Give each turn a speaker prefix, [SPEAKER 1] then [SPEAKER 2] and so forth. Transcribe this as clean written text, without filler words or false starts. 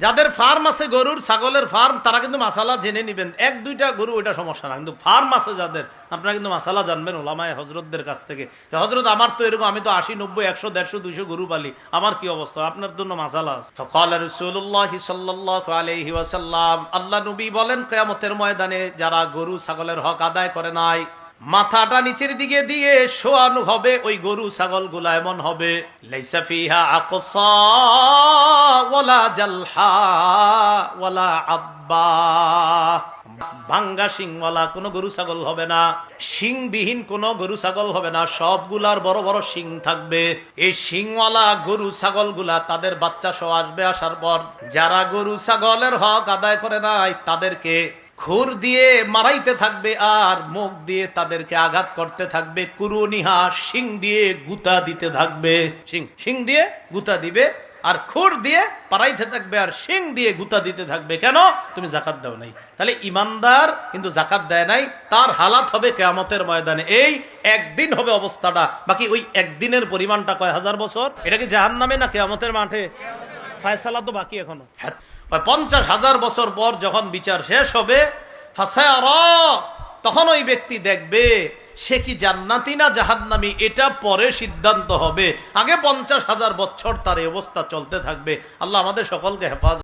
[SPEAKER 1] যাদের ফার্ম আছে গরুর ছাগলের ফার্ম, তারা কিন্তু মাসালা জেনে নিবেন। এক দুইটা গরু ওইটা সমস্যা না, কিন্তু ফার্ম আছে যাদের, আপনারা কিন্তু মাসালা জানবেন ওলামায়ে হজরতদের কাছ থেকে। হজরত আমার তো এরকম, আমি তো 80, 90, 100, 150, 200 গরু পালি, আমার কি অবস্থা? আপনার জন্য মাসালা আছে। ফাকাল রাসূলুল্লাহ সাল্লাল্লাহু আলাইহি ওয়াসাল্লাম, আল্লাহ নবী বলেন, কিয়ামতের ময়দানে যারা গরু ছাগলের হক আদায় করে নাই, মাথাটা নিচের দিকে দিয়ে শোয়ানো হবে, ওই গরু ছাগল গুলা এমন হবে, লাইসা ফিহা আকসা ওয়ালা জালহা ওয়ালা আব্বা, ভাঙ্গা শিংওয়ালা কোন গরু ছাগল হবে না, শিংবিহীন কোন গরু ছাগল হবে না, সবগুলার বড় বড় শিং থাকবে। এই শিংওয়ালা গরু ছাগল গুলা তাদের বাচ্চা সহ আসবে। আসার পর যারা গরু ছাগলের হক আদায় করে নাই তাদেরকে খুর দিয়ে মারাইতে থাকবে, আর মুখ দিয়ে তাদেরকে আঘাত করতে থাকবে, কুরুনিহা শিং দিয়ে গুতা দিতে থাকবে, শিং দিয়ে গুতা দিবে, আর খুর দিয়ে পারাইতে থাকবে, আর শিং দিয়ে গুতা দিতে থাকবে। কেন? তুমি জাকাত দাও নাই। তাহলে ইমানদার কিন্তু জাকাত দেয় নাই, তার হালাত হবে কিয়ামতের ময়দানে এই একদিন হবে অবস্থাটা। বাকি ওই একদিনের পরিমাণটা কয় হাজার বছর? এটা কি জাহান্নামে না কিয়ামতের মাঠে? ফায়সালা তো বাকি এখনো। 50,000 বছর পর যখন বিচার শেষ হবে, তখন ওই ব্যক্তি দেখবে সে কি জান্নাতি না জাহান্নামী, এটা পরে সিদ্ধান্ত হবে। আগে 50,000 বছর তার এই অবস্থা চলতে থাকবে। আল্লাহ আমাদের সকলকে হেফাজত